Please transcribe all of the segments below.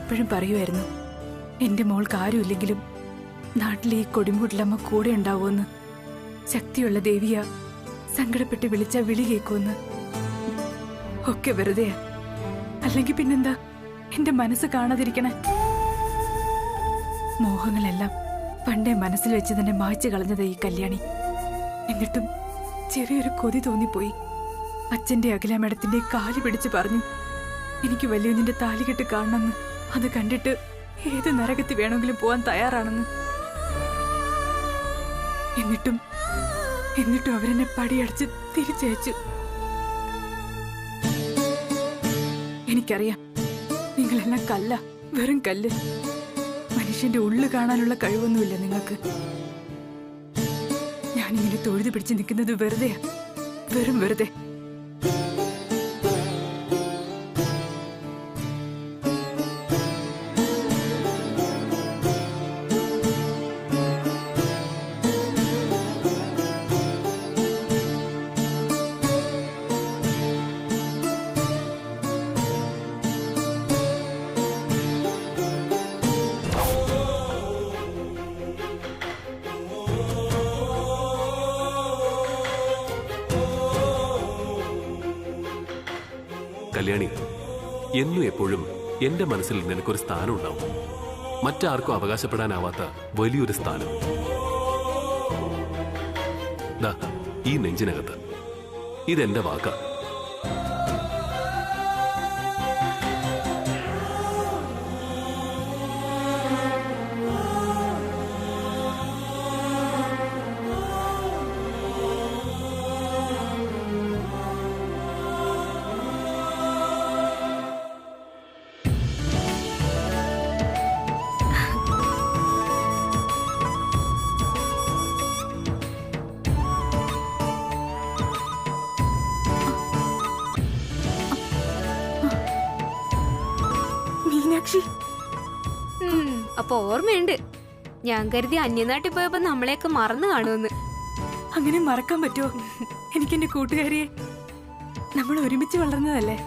എപ്പോഴും പറയുമായിരുന്നു എന്റെ മോൾക്ക് ആരുമില്ലെങ്കിലും നാട്ടിലെ ഈ കൊടിമൂട്ടിലമ്മ കൂടെ ഉണ്ടാവുമെന്ന്. ശക്തിയുള്ള ദേവിയ, സങ്കടപ്പെട്ട് വിളിച്ച വിളി കേൾക്കുമെന്ന്. ഒക്കെ വെറുതെയാ. അല്ലെങ്കിൽ പിന്നെന്താ എന്റെ മനസ്സ് കാണാതിരിക്കണേ? മോഹങ്ങളെല്ലാം പണ്ടേ മനസ്സിൽ വെച്ച് തന്നെ മായ്ച്ചു കളഞ്ഞത് ഈ കല്യാണി. എന്നിട്ടും ചെറിയൊരു കൊതി തോന്നിപ്പോയി. അച്ഛന്റെ അഖിലാമേടത്തിന്റെ കാല് പിടിച്ച് പറഞ്ഞു എനിക്ക് വലിയതിന്റെ താലികെട്ട് കാണണമെന്ന്. അത് കണ്ടിട്ട് ഏത് നരകത്തിൽ വേണമെങ്കിലും പോവാൻ തയ്യാറാണെന്ന്. എന്നിട്ടും അവരെന്നെ പടിയടച്ച് തിരിച്ചയച്ചു. എനിക്കറിയാം നിങ്ങളെല്ലാം കല്ല, വെറും കല്ല്. മനുഷ്യന്റെ ഉള്ളു കാണാനുള്ള കഴിവൊന്നുമില്ല നിങ്ങൾക്ക്. ഞാനിങ്ങനെ തൊഴുതു പിടിച്ച് നിൽക്കുന്നത് വെറുതെയാ, വെറും വെറുതെ. കല്യാണി, എന്നും എപ്പോഴും എന്റെ മനസ്സിൽ നിനക്കൊരു സ്ഥാനം ഉണ്ടാവും. മറ്റാർക്കും അവകാശപ്പെടാനാവാത്ത വലിയൊരു സ്ഥാനം. ദാ ഈ നെഞ്ചിനകത്ത്. ഇതെന്റെ വാക്കാ. അപ്പൊ ഓർമ്മയുണ്ട്, ഞാൻ കരുതി അന്യനാട്ടിൽ പോയപ്പോ നമ്മളെയൊക്കെ മറന്നു കാണുമെന്ന്. അങ്ങനെ മറക്കാൻ പറ്റുമോ? എനിക്കെന്റെ കൂട്ടുകാരിയെ, നമ്മൾ ഒരുമിച്ച് വളർന്നതല്ലേ.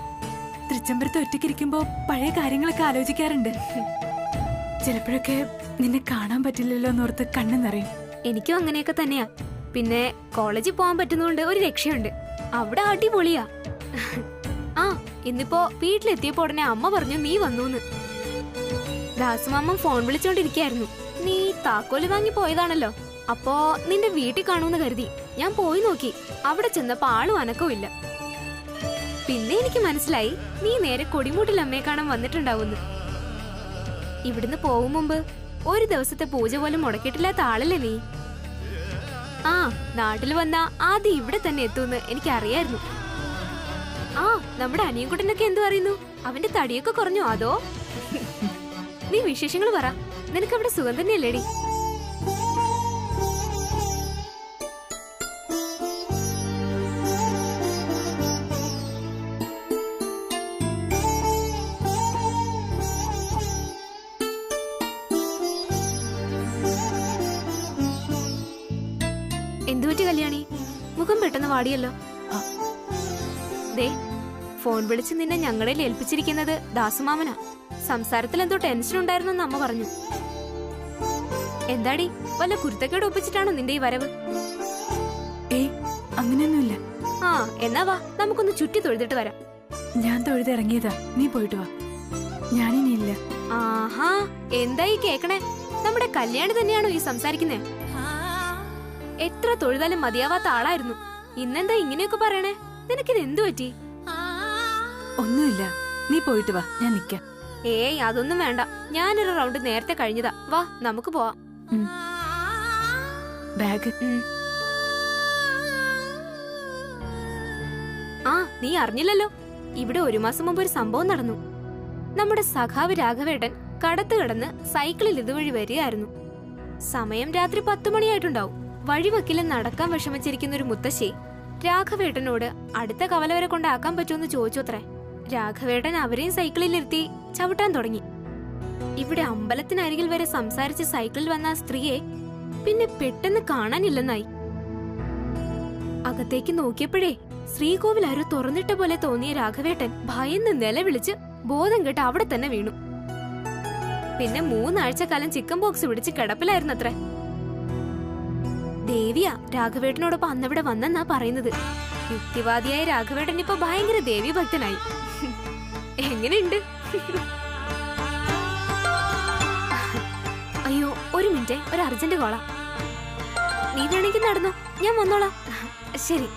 തൃച്ചംബരത്ത് ഒറ്റയ്ക്കിരിക്കുമ്പോ പഴയ കാര്യങ്ങളൊക്കെ ആലോചിക്കാറുണ്ട്. ചിലപ്പോഴൊക്കെ നിന്നെ കാണാൻ പറ്റില്ലല്ലോ എന്നോർത്ത് കണ്ണു നിറയും. എനിക്കും അങ്ങനെയൊക്കെ തന്നെയാ. പിന്നെ കോളേജിൽ പോകാൻ പറ്റുന്നോണ്ട് ഒരു രക്ഷയുണ്ട്. അവിടെ അടിപൊളിയാ. ആ, ഇന്നിപ്പോ വീട്ടിലെത്തിയപ്പോ ഉടനെ അമ്മ പറഞ്ഞു നീ വന്നൂന്ന്. ദാസുമാമൻ ഫോൺ വിളിച്ചോണ്ടിരിക്കായിരുന്നു. നീ താക്കോല് വാങ്ങി പോയതാണല്ലോ. അപ്പോ നിന്റെ വീട്ടിൽ കാണൂന്ന് കരുതി ഞാൻ പോയി നോക്കി. അവിടെ ചെന്നപ്പോ ആളും അനക്കവും ഇല്ല. പിന്നെ എനിക്ക് മനസ്സിലായി നീ നേരെ കൊടിമൂട്ടിൽ അമ്മയെ കാണാൻ വന്നിട്ടുണ്ടാവുന്ന്. ഇവിടുന്ന് പോകും മുമ്പ് ഒരു ദിവസത്തെ പൂജ പോലും മുടക്കിയിട്ടില്ലാത്ത ആളല്ലേ നീ. ആ, നാട്ടിൽ വന്നാ ആദ്യം ഇവിടെ തന്നെ എത്തുമെന്ന് എനിക്കറിയായിരുന്നു. ആ, നമ്മുടെ അനിയൻകുട്ടനൊക്കെ എന്തു പറയുന്നു? അവന്റെ തടിയൊക്കെ കുറഞ്ഞോ അതോ? നീ വിശേഷങ്ങൾ പറ. നിനക്ക് അവിടെ സുഖം തന്നെയല്ലേടി? എന്തുപറ്റി കല്യാണി? മുഖം പെട്ടെന്ന് വാടിയല്ലോ. ദേ, ഫോൺ വിളിച്ച് നിന്നെ ഞങ്ങളിൽ ഏൽപ്പിച്ചിരിക്കുന്നത് ദാസുമാമനാ. സംസാരത്തിൽ എന്തോ ടെൻഷൻ ഉണ്ടായിരുന്നെന്ന് അമ്മ പറഞ്ഞു. എന്താടി, വല്ല കുരുത്തക്കേട് ഒപ്പിച്ചിട്ടാണോ നിന്റെ ഈ വരവ്? അങ്ങനെയൊന്നുമില്ല. ആ, എന്നാ വാ, നമുക്കൊന്ന് ചുറ്റി തൊഴുതിട്ട് വരാം. ഞാൻ തൊഴുതിറങ്ങിയതാ, നീ പോയിട്ട് വാ. ഞാനിനിയില്ല. ആഹാ, എന്തായി കേക്കണേ? നമ്മുടെ കല്യാണി തന്നെയാണോ ഈ സംസാരിക്കുന്നേ? എത്ര തൊഴുതാലും മതിയാവാത്ത ആളായിരുന്നു. ഇന്നെന്താ ഇങ്ങനെയൊക്കെ പറയണേ? നിനക്കിത് എന്തു പറ്റി? ഒന്നുമില്ല, നീ പോയിട്ട് വാ, ഞാൻ നിക്കാം. ഏയ്, അതൊന്നും വേണ്ട. ഞാനൊരു റൗണ്ട് നേരത്തെ കഴിഞ്ഞതാ. വാ, നമുക്ക് പോവാം. ബാഗ്. ആ, നീ അറിഞ്ഞില്ലല്ലോ, ഇവിടെ ഒരു മാസം മുമ്പ് ഒരു സംഭവം നടന്നു. നമ്മുടെ സഖാവ് രാഘവേട്ടൻ കടത്ത് കടന്ന് സൈക്കിളിൽ ഇതുവഴി വരികയായിരുന്നു. സമയം രാത്രി 10 മണിയായിട്ടുണ്ടാവും. വഴിവക്കിൽ നടക്കാൻ വിഷമിച്ചിരിക്കുന്ന ഒരു മുത്തശ്ശി രാഘവേട്ടനോട് അടുത്ത കവല വരെ കൊണ്ടാക്കാൻ പറ്റുമെന്ന് ചോദിച്ചോത്രേ. രാഘവേട്ടൻ അവരെയും സൈക്കിളിലിരുത്തി ചവിട്ടാൻ തുടങ്ങി. ഇവിടെ അമ്പലത്തിനരികിൽ വരെ സംസാരിച്ച് സൈക്കിളിൽ വന്ന ആ സ്ത്രീയെ പിന്നെ പെട്ടെന്ന് കാണാനില്ലെന്നായി. അകത്തേക്ക് നോക്കിയപ്പോഴേ ശ്രീകോവിൽ ആരോ തുറന്നിട്ട പോലെ തോന്നിയ രാഘവേട്ടൻ ഭയന്ന് നിലവിളിച്ച് ബോധം കെട്ട് അവിടെ തന്നെ വീണു. പിന്നെ 3 ആഴ്ചക്കാലം ചിക്കൻ ബോക്സ് പിടിച്ച് കിടപ്പിലായിരുന്നു അത്ര. ദേവിയാ രാഘവേട്ടനോടൊപ്പം അന്നിവിടെ വന്നെന്നാ പറയുന്നത്. യുക്തിവാദിയായ രാഘവേട്ടൻ ഇപ്പൊ ഭയങ്കര ദേവി ഭക്തനായി. എങ്ങനെയുണ്ട്? അയ്യോ, ഒരു മിനിറ്റ്, ഒരു അർജന്റ് കോളാ. നീ വേണമെങ്കിൽ നടന്നോ, ഞാൻ വന്നോളാം. ശരി.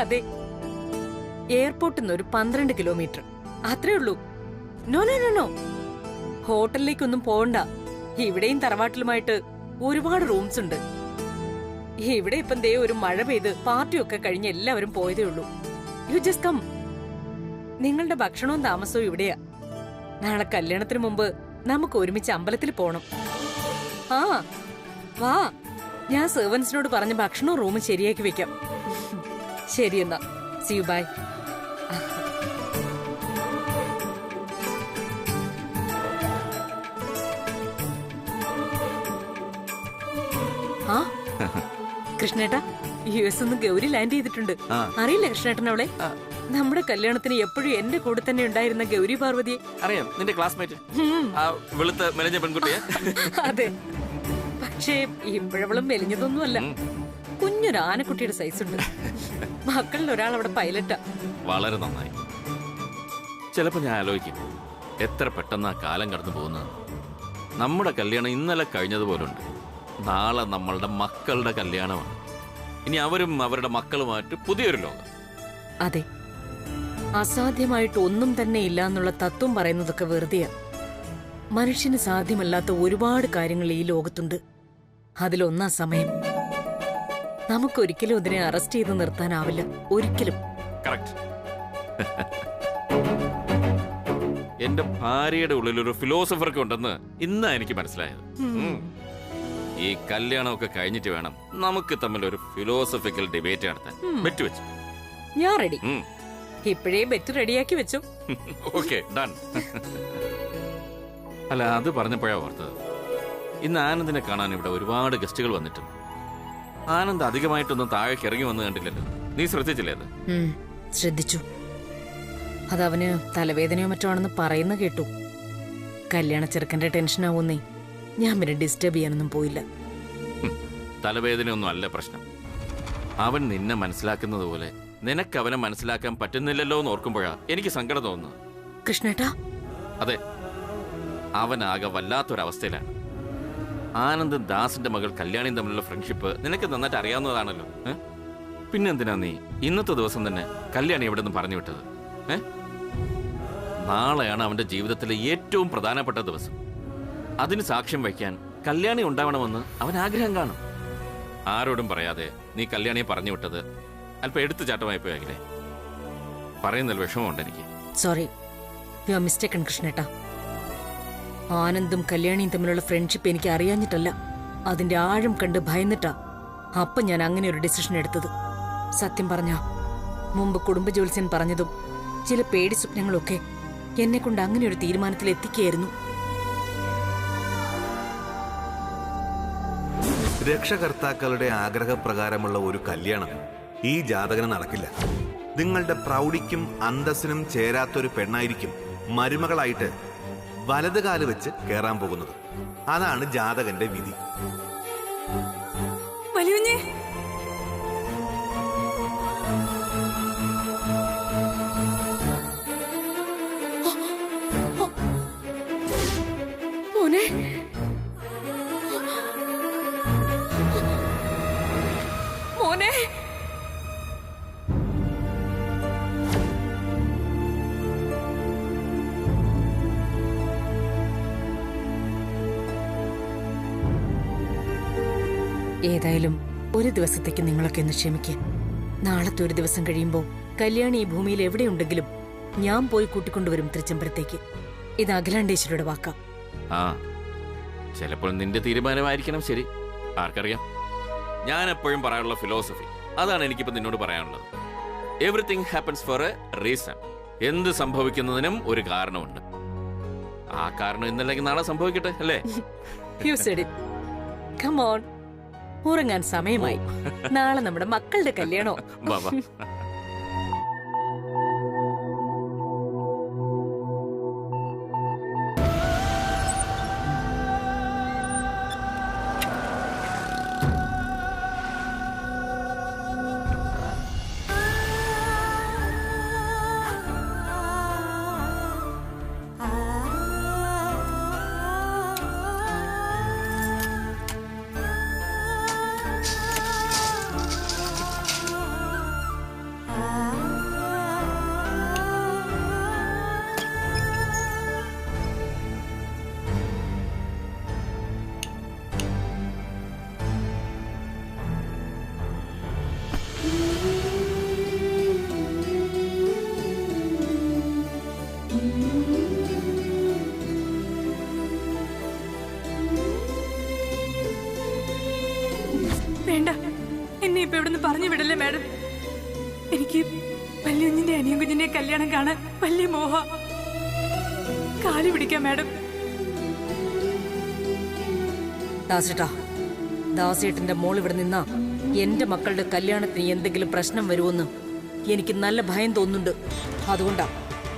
അതെ, എയർപോർട്ടിൽ നിന്ന് ഒരു 12 കിലോമീറ്റർ അത്രേ ഉള്ളൂ. നോ നോ നോ നോ, ഹോട്ടലിലേക്കൊന്നും പോകണ്ട. ഇവിടെയും തറവാട്ടിലുമായിട്ട് ഒരുപാട് റൂംസ് ഉണ്ട്. ഇവിടെ ഇപ്പം ദേ ഒരു മഴ പെയ്ത് പാർട്ടിയൊക്കെ കഴിഞ്ഞ് എല്ലാവരും പോയതേ ഉള്ളൂ. You just come. നിങ്ങളുടെ ഭക്ഷണവും താമസവും ഇവിടെയാ. നാളെ കല്യാണത്തിന് മുമ്പ് നമുക്ക് ഒരുമിച്ച് അമ്പലത്തിൽ പോണം. ആ വാ, ഞാൻ സെർവൻസിനോട് പറഞ്ഞ ഭക്ഷണവും റൂമും ശരിയാക്കി വെക്കാം. ശരി എന്നാ, സീ യു, ബൈ. ആ കൃഷ്ണേട്ടാ, US ഒന്ന് ഗൗരി ലാൻഡ് ചെയ്തിട്ടുണ്ട്. അറിയില്ല കൃഷ്ണേട്ടൻ അവളെ? നമ്മുടെ കല്യാണത്തിന് എപ്പോഴും എന്റെ കൂടെ തന്നെ ഉണ്ടായിരുന്ന ഗൗരി പാർവതിയെ അറിയാം. നിന്റെ ക്ലാസ്മേറ്റ്, വെളുത്ത മെലിഞ്ഞ പെൺകുട്ടിയെ. അതെ, പക്ഷേ ഇപ്പോഴവളും മെലിഞ്ഞതൊന്നുമല്ല. കുഞ്ഞൊരു ആനക്കുട്ടിയുടെ സൈസ് ഉണ്ട്. മക്കളിൽ ഒരാൾ അവിടെ പൈലറ്റാ. വളരെ നന്നായി. ചിലപ്പോ ഞാൻ ആലോചിക്കും, എത്ര പെട്ടെന്ന് ആ കാലം കടന്നു പോകുന്നത്. നമ്മുടെ കല്യാണം ഇന്നലെ കഴിഞ്ഞതുപോലുണ്ട്. നാളെ നമ്മളുടെ മക്കളുടെ കല്യാണമാണ്. ഇനി അവരും അവരുടെ മക്കളുമായിട്ട് പുതിയൊരു ലോകം. അതെ, അസാധ്യമായിട്ട് ഒന്നും തന്നെ ഇല്ല എന്നുള്ള തത്വം പറയുന്നതൊക്കെ വെറുതെയാ. മനുഷ്യന് സാധ്യമല്ലാത്ത ഒരുപാട് കാര്യങ്ങൾ ഈ ലോകത്തുണ്ട്. അതിലൊന്നാ സമയം. നമുക്കൊരിക്കലും അതിനെ അറസ്റ്റ് ചെയ്ത് നിർത്താനാവില്ല, ഒരിക്കലും. കറക്റ്റ്. എന്റെ ഭാര്യയുടെ ഉള്ളിലൊരു ഫിലോസഫർക്ക് ഉണ്ടെന്ന് ഇന്നാ എനിക്ക് മനസ്സിലായത്. ഈ കല്യാണമൊക്കെ കഴിഞ്ഞിട്ട് വേണം നമുക്ക് തമ്മിൽ ഒരു ഫിലോസഫിക്കൽ ഡിബേറ്റ് നടത്താൻ. ബെറ്റ് വെച്ചു. ഞാൻ റെഡി. ഇപ്പോഴേ ബെറ്റ് റെഡിയാക്കി വെച്ചു. Okay, done. അല്ല, അത് പറഞ്ഞപ്പോഴാ ഓർത്തത്, ഇന്ന് ആനന്ദിനെ കാണാൻ ഇവിടെ ഒരുപാട് ഗസ്റ്റുകൾ വന്നിട്ടുണ്ട്. ആനന്ദ് അധികമായിട്ടൊന്നും താഴേക്ക് ഇറങ്ങി വന്ന് കണ്ടില്ലല്ലോ. നീ ശ്രദ്ധിച്ചില്ലേ അത്? ശ്രദ്ധിച്ചു. അതവന് തലവേദനയോ മറ്റോ ആണെന്ന് പറയുന്ന കേട്ടു. കല്യാണ ചെറുക്കന്റെ ടെൻഷൻ ആവുന്നേ. ഞാൻ പിന്നെ ഡിസ്റ്റർബ് ചെയ്യാനൊന്നും പോയില്ല. തലവേദനയൊന്നും അല്ല പ്രശ്നം. അവൻ നിന്നെ മനസ്സിലാക്കുന്നത് പോലെ നിനക്ക് അവനെ മനസ്സിലാക്കാൻ പറ്റുന്നില്ലല്ലോ എന്ന് ഓർക്കുമ്പോഴാ എനിക്ക് സങ്കടം തോന്നുന്നത്. കൃഷ്ണേട്ടാ, അതെ, അവനാകെ വല്ലാത്തൊരവസ്ഥയിലാണ്. ആനന്ദും ദാസിന്റെ മകൾ കല്യാണിയും തമ്മിലുള്ള ഫ്രണ്ട്ഷിപ്പ് നിനക്ക് നന്നായിട്ട് അറിയാവുന്നതാണല്ലോ. പിന്നെന്തിനാ നീ ഇന്നത്തെ ദിവസം തന്നെ കല്യാണി എവിടെ നിന്ന് പറഞ്ഞു വിട്ടത്? നാളെയാണ് അവന്റെ ജീവിതത്തിലെ ഏറ്റവും പ്രധാനപ്പെട്ട ദിവസം. അതിന് സാക്ഷ്യം വയ്ക്കാൻ കല്യാണി ഉണ്ടാവണമെന്ന് അവൻ ആഗ്രഹം കാണും. ആരോടും പറയാതെ നീ കല്യാണിയെ പറഞ്ഞു വിട്ടത് അല്പം എടുത്തുചാട്ടമായി പോയാകില്ലേ? പറയുന്നതിൽ വിഷമമുണ്ട് എനിക്ക്. സോറി, യു ആർ മിസ്റ്റേക്കൺ കൃഷ്ണേട്ടാ. ആനന്ദും കല്യാണിയും തമ്മിലുള്ള ഫ്രണ്ട്ഷിപ്പ് എനിക്ക് അറിയാഞ്ഞിട്ടല്ല, അതിന്റെ ആഴം കണ്ട് ഭയന്നിട്ടാ അപ്പം ഞാൻ അങ്ങനെ ഒരു ഡിസിഷൻ എടുത്തത്. സത്യം പറഞ്ഞ മുമ്പ് കുടുംബ ജോത്സ്യൻ പറഞ്ഞതും ചില പേടി സ്വപ്നങ്ങളൊക്കെ എന്നെ കൊണ്ട് അങ്ങനെ ഒരു തീരുമാനത്തിൽ എത്തിക്കുകയായിരുന്നു. രക്ഷകർത്താക്കളുടെ ആഗ്രഹപ്രകാരമുള്ള ഒരു കല്യാണം ഈ ജാതകന് നടക്കില്ല. നിങ്ങളുടെ പ്രൗഢിക്കും അന്തസ്സിനും ചേരാത്തൊരു പെണ്ണായിരിക്കും മരുമകളായിട്ട് വലതുകാല് വെച്ച് കയറാൻ പോകുന്നത്. അതാണ് ജാതകന്റെ വിധി. വലിയുഞ്ഞേ, മോനെ, മോനെ, ഏതായാലും ഒരു ദിവസത്തേക്ക് നിങ്ങളൊക്കെ ഒന്ന് ക്ഷമിക്കുക. നാളത്തെ ഒരു ദിവസം കഴിയുമ്പോൾ കല്യാണി ഈ ഭൂമിയിൽ എവിടെയുണ്ടെങ്കിലും ഞാൻ പോയി കൂട്ടിക്കൊണ്ടുവരും തൃച്ചംബരത്തേക്ക്. ഇത് അഖിലാണ്ടേശ്വരിയുടെ വാക്കാം. ആ, ചിലപ്പോൾ നിന്റെ തീരുമാനമായിരിക്കണം ശരി, ആർക്കറിയാം. ഞാൻ എപ്പോഴും പറയാനുള്ള ഫിലോസഫി അതാണ് എനിക്കിപ്പോ നിന്നോട് പറയാനുള്ളത്. Everything happens four A reason. എന്ത് സംഭവിക്കുന്നതിനും ഒരു കാരണമുണ്ട്. ആ കാരണം ഇന്നല്ലെങ്കിൽ നാളെ സംഭവിക്കട്ടെ, അല്ലേ? You said it. Come on. ഉറങ്ങാൻ സമയമായി. നാളെ നമ്മുടെ മക്കളുടെ കല്യാണോ. ബാബാ. വേണ്ട, എന്നെ ഇപ്പൊ ഇവിടുന്ന് പറഞ്ഞു വിടല്ലേ മാഡം. എനിക്ക് വല്യകുഞ്ഞിന്റെ അനിയൻ കുഞ്ഞിന്റെ കല്യാണം കാണാൻ വലിയ മോഹ. കാലി പിടിക്കാം മാഡം. ദാസേട്ടാ, ദാസേട്ടന്റെ മോൾ ഇവിടെ നിന്നാ എന്റെ മക്കളുടെ കല്യാണത്തിന് എന്തെങ്കിലും പ്രശ്നം വരുമെന്ന് എനിക്ക് നല്ല ഭയം തോന്നുന്നുണ്ട്. അതുകൊണ്ടാ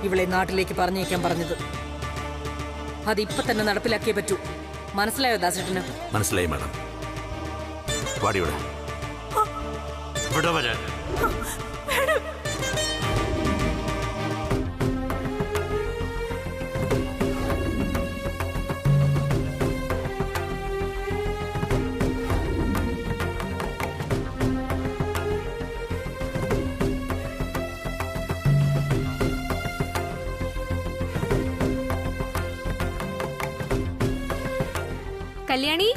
ഇവളെ നാട്ടിലേക്ക് പറഞ്ഞേക്കാൻ പറഞ്ഞത്. അതിപ്പോ തന്നെ നടപ്പിലാക്കിയേ പറ്റൂ. മനസ്സിലായോ ദാസേട്ടന്? മനസ്സിലായി മാഡം. വാടിയോടെ ഇവിടെ വരാൻ. കല്യാണി,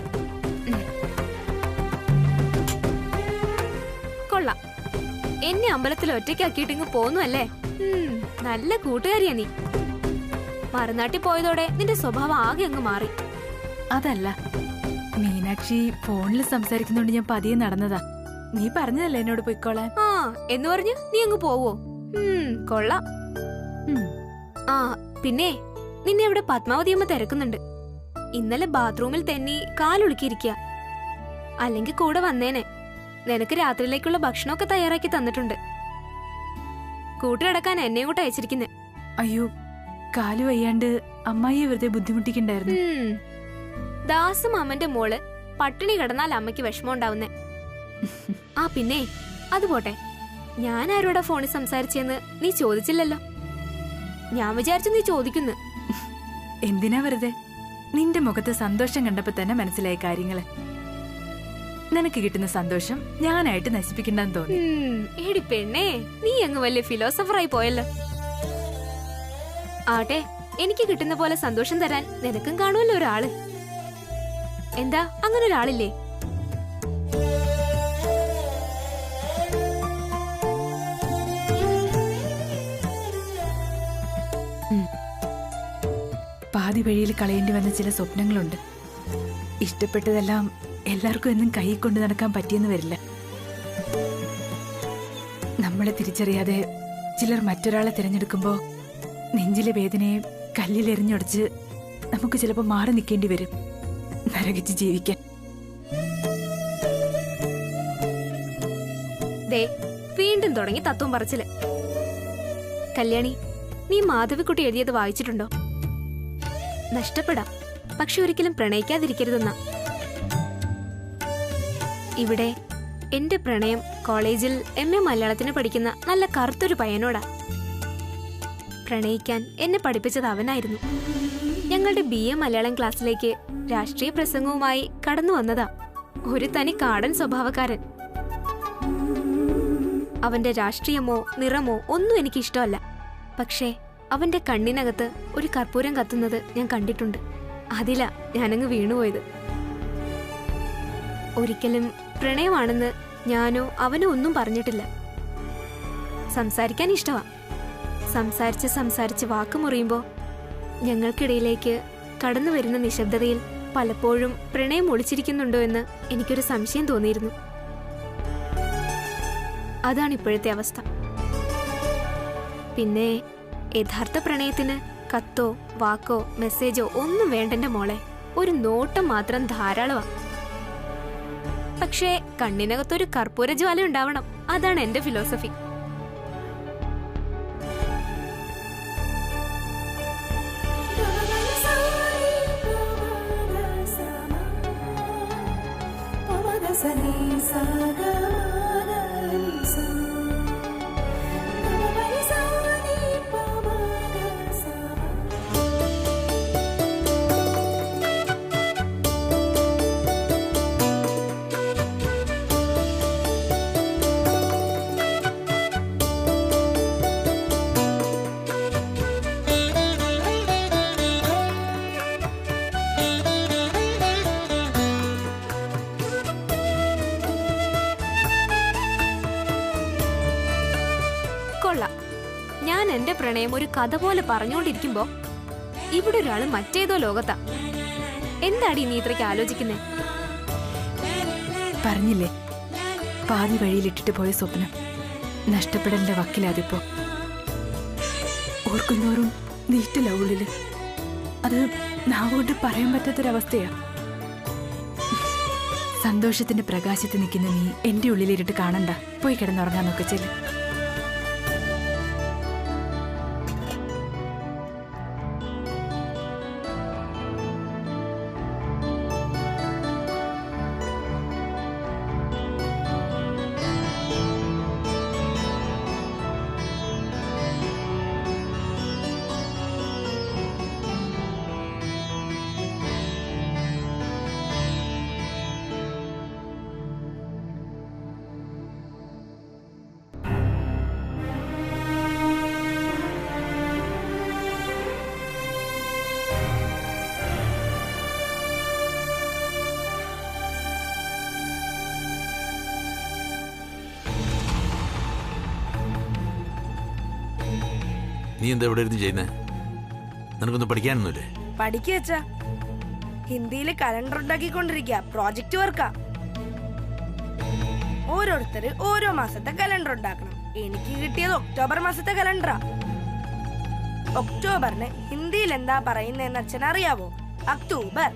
കൊള്ളാം. എന്നെ അമ്പലത്തിൽ ഒറ്റയ്ക്കാക്കിയിട്ടിങ്ങ് പോന്നു അല്ലേ? നല്ല കൂട്ടുകാരിയാ നീ. മറുനാട്ടിൽ പോയതോടെ നിന്റെ സ്വഭാവം ആകെ അങ്ങ് മാറി. അതല്ല, മീനാക്ഷി ഫോണിൽ സംസാരിക്കുന്നോണ്ട് ഞാൻ പതിയെ നടന്നതാ. നീ പറഞ്ഞതല്ലേ എന്നോട് പൊയ്ക്കോളാൻ. ആ എന്ന് പറഞ്ഞു നീ അങ്ങ് പോവോ? കൊള്ളാം. ആ പിന്നെ നിന്നെ ഇവിടെ പത്മാവതി അമ്മ തിരക്കുന്നുണ്ട്. ഇന്നലെ ബാത്റൂമിൽ തെന്നി കാലൊളുക്കിയിരിക്കുക. അല്ലെങ്കിൽ കൂടെ വന്നേനെ. നിനക്ക് രാത്രിയിലേക്കുള്ള ഭക്ഷണമൊക്കെ തയ്യാറാക്കി തന്നിട്ടുണ്ട്. കൂട്ടിലടക്കാൻ എന്നെ കൂട്ട് അയച്ചിരിക്കുന്നെ. അയ്യോ, കാലു വയ്യാണ്ട് അമ്മായിയെ വെറുതെ ബുദ്ധിമുട്ടിക്കണ്ടായിരുന്നു. ദാസും അമ്മന്റെ മോള് പട്ടിണി കിടന്നാൽ അമ്മയ്ക്ക് വിഷമം ഉണ്ടാവുന്നേ. ആ പിന്നെ അത് പോട്ടെ, ഞാൻ ആരോടാ ഫോണിൽ സംസാരിച്ചെന്ന് നീ ചോദിച്ചില്ലല്ലോ. ഞാൻ വിചാരിച്ചു നീ ചോദിക്കുന്നു. എന്തിനാ വെറുതെ? നിന്റെ മുഖത്ത് സന്തോഷം കണ്ടപ്പോ തന്നെ മനസ്സിലായ കാര്യങ്ങള്. നിനക്ക് കിട്ടുന്ന സന്തോഷം ഞാനായിട്ട് നശിപ്പിക്കണ്ടെന്ന് തോന്നി. ഏടി പെണ്ണേ, നീ അങ്ങ് വലിയ ഫിലോസഫറായി പോയല്ലോ. ആട്ടെ, എനിക്ക് കിട്ടുന്ന പോലെ സന്തോഷം തരാൻ നിനക്കും കാണുമല്ലോ ഒരാള്. എന്താ അങ്ങനെ ഒരാളില്ലേ? പാതി വഴിയിൽ കളയേണ്ടി വന്ന ചില സ്വപ്നങ്ങളുണ്ട്. ഇഷ്ടപ്പെട്ടതെല്ലാം എല്ലാവർക്കും എന്നും കൈ കൊണ്ട് നടക്കാൻ പറ്റിയെന്ന് വരില്ല. നമ്മളെ തിരിച്ചറിയാതെ ചിലർ മറ്റൊരാളെ തിരഞ്ഞെടുക്കുമ്പോ നെഞ്ചിലെ വേദനയെ കല്ലിലെറിഞ്ഞൊടിച്ച് നമുക്ക് ചിലപ്പോ മാറി നിൽക്കേണ്ടി വരും, നരകിച്ച് ജീവിക്കാൻ. വീണ്ടും തുടങ്ങി തത്വം പറച്ചില്. കല്യാണി, നീ മാധവിക്കുട്ടി എഴുതിയത് വായിച്ചിട്ടുണ്ടോ? നഷ്ടപ്പെടാം, പക്ഷെ ഒരിക്കലും പ്രണയിക്കാതിരിക്കരുതെന്ന. ഇവിടെ എന്റെ പ്രണയം കോളേജിൽ MA മലയാളത്തിന് പഠിക്കുന്ന നല്ല കറുത്തൊരു പയ്യനോടാ. പ്രണയിക്കാൻ എന്നെ പഠിപ്പിച്ചത് അവനായിരുന്നു. ഞങ്ങളുടെ BA മലയാളം ക്ലാസ്സിലേക്ക് രാഷ്ട്രീയ പ്രസംഗവുമായി കടന്നു വന്നതാ ഒരു തനി കാടൻ സ്വഭാവക്കാരൻ. അവന്റെ രാഷ്ട്രീയമോ നിറമോ ഒന്നും എനിക്കിഷ്ടമല്ല. പക്ഷേ അവന്റെ കണ്ണിനകത്ത് ഒരു കർപ്പൂരം കത്തുന്നത് ഞാൻ കണ്ടിട്ടുണ്ട്. അതിലാ ഞാനങ്ങ് വീണുപോയത്. ഒരിക്കലും പ്രണയമാണെന്ന് ഞാനോ അവനോ ഒന്നും പറഞ്ഞിട്ടില്ല. സംസാരിക്കാൻ ഇഷ്ടമാ. സംസാരിച്ച് വാക്ക് മുറിയുമ്പോൾ ഞങ്ങൾക്കിടയിലേക്ക് കടന്നു വരുന്ന നിശബ്ദതയിൽ പലപ്പോഴും പ്രണയം ഒളിച്ചിരിക്കുന്നുണ്ടോ എന്ന് എനിക്കൊരു സംശയം തോന്നിയിരുന്നു. അതാണ് ഇപ്പോഴത്തെ അവസ്ഥ. പിന്നെ യഥാർത്ഥ പ്രണയത്തിന് കത്തോ വാക്കോ മെസ്സേജോ ഒന്നും വേണ്ടെന്റെ മോളെ. ഒരു നോട്ടം മാത്രം ധാരാളമാണ്. പക്ഷേ കണ്ണിനകത്തൊരു കർപ്പൂരജ്വാല ഉണ്ടാവണം. അതാണ് എന്റെ ഫിലോസഫി. ഞാൻ എന്റെ പ്രണയം ഒരു കഥ പോലെ പറഞ്ഞുകൊണ്ടിരിക്കുമ്പോ ഇവിടെ ഒരാള് മറ്റേതോ ലോകത്താ. എന്താടി നീ ഇത്രയ്ക്ക് ആലോചിക്കുന്നേ? പറഞ്ഞില്ലേ, പാതി വഴിയിലിട്ടിട്ട് പോയ സ്വപ്നം നഷ്ടപ്പെടലിന്റെ വക്കിലാതിപ്പോ. ഓർക്കുന്നോറും നീറ്റില്ല ഉള്ളില്. അത് നാവുകൊണ്ട് പറയാൻ പറ്റാത്തൊരവസ്ഥയാ. സന്തോഷത്തിന്റെ പ്രകാശത്ത് നിൽക്കുന്ന നീ എന്റെ ഉള്ളിലിരുട്ട് കാണണ്ട. പോയി കിടന്നുറങ്ങാൻ നോക്ക് ചെല്ല്. നീ എന്താ ഇവിടെ ഇരുന്ന് ചെയ്യുന്നേ? നിനക്കൊന്നും പഠിക്കാനൊന്നുമില്ലേ? പഠിക്കാ. ഹിന്ദിയില് കലണ്ടർ ഉണ്ടാക്കിക്കൊണ്ടിരിക്കുക. പ്രോജക്റ്റ് വർക്കാ. ഓരോരുത്തര് ഓരോ മാസത്തെ കലണ്ടർ ഉണ്ടാക്കണം. എനിക്ക് കിട്ടിയത് ഒക്ടോബർ മാസത്തെ കലണ്ടറാ. ഒക്ടോബറിന് ഹിന്ദിയിൽ എന്താ പറയുന്നതെന്ന് അച്ഛൻ അറിയാവോ? അക്ടോബർ.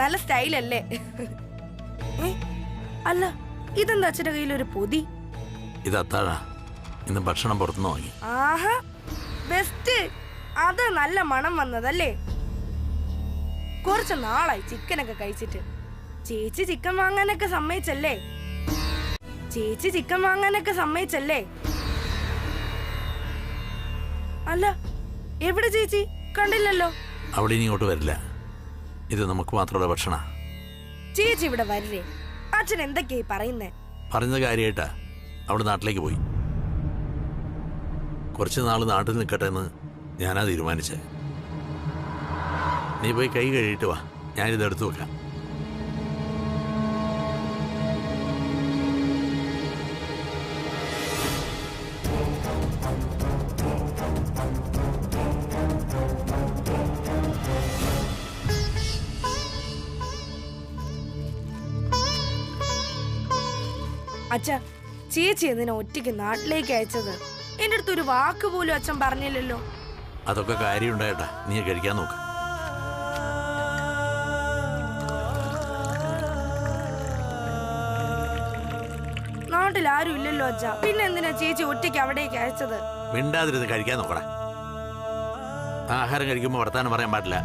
നല്ല സ്റ്റൈലല്ലേ? അല്ല, ഇതെന്താ അച്ഛന്റെ കയ്യിലൊരു പൊതി? ഇത് അത്താഴാ. ഇന്ന് ഭക്ഷണം പുറത്തുനിന്ന് വാങ്ങി. ആഹാ, ബെസ്റ്റ്. അത് നല്ല മണം വന്നതല്ലേ? കുറച്ച് നാളായി ചിക്കനൊക്കെ കഴിച്ചിട്ട്. ചേച്ചി ചിക്കൻ വാങ്ങാനൊക്കെ സമ്മതിച്ചല്ലേ? അല്ല, എവിടെ ചേച്ചി? കണ്ടില്ലല്ലോ. അവിടെ ഇനി ഇങ്ങോട്ട് വരില്ല. ഇത് നമുക്ക് മാത്രമുള്ള ഭക്ഷണ. ചേച്ചി ഇവിടെ വരില്ലേ? അച്ഛൻ എന്തൊക്കെയായി പറയുന്നേ? പറഞ്ഞത് കാര്യമായിട്ടാ. അവിടെ നാട്ടിലേക്ക് പോയി. കുറച്ച് നാള് നാട്ടിൽ നിൽക്കട്ടെ എന്ന് ഞാനാ തീരുമാനിച്ചേ. നീ പോയി കൈ കഴുകിയിട്ട് വാ, ഞാനിത് എടുത്തു വെക്കാം. അച്ഛാ, ചേച്ചി എന്തിനാ ഒറ്റയ്ക്ക് നാട്ടിലേക്ക് അയച്ചത്? എന്റെ അടുത്ത് ഒരു വാക്ക് പോലും അച്ഛൻ പറഞ്ഞില്ലല്ലോ. അതൊക്കെ കാര്യമുണ്ടായിട്ടാ. നീ കഴിക്കാൻ നോക്ക്. നാട്ടിൽ ആരും ഇല്ലല്ലോ അച്ഛാ. പിന്നെ എന്തിനാ ചേച്ചി ഒറ്റയ്ക്ക് അവിടേക്ക് അയച്ചത്? മിണ്ടാതിരുന്ന് കഴിക്കാൻ നോക്കടാ. ആഹാരം കഴിക്കുമ്പോൾ വർത്താനം പറയാൻ പാടില്ല.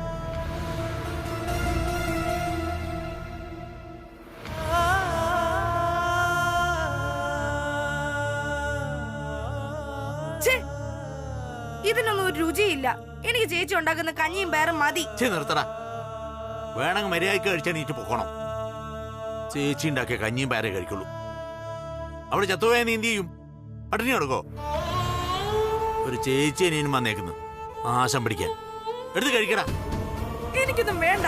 ഇതിനൊന്നും ഒരു രുചിയില്ല. എനിക്ക് ചേച്ചി ഉണ്ടാക്കുന്ന കഞ്ഞിയും പേരും മതി. നിർത്തടാ. വേണമെങ്കിൽ മര്യാദയ്ക്ക് കഴിച്ചാൽ നീറ്റ് പൊക്കണം. ചേച്ചി ഉണ്ടാക്കിയ കഞ്ഞിയും പേരേ കഴിക്കുള്ളൂ. അവിടെ ചത്തുപോയാൽ നീ എന്ത് ചെയ്യും? പട്ടിണി കൊടുക്കോ? ഒരു ചേച്ചി അനിയനും വന്നേക്കുന്നു നാശം പിടിക്കാൻ. എടുത്ത് കഴിക്കടാ. എനിക്കൊന്നും വേണ്ട.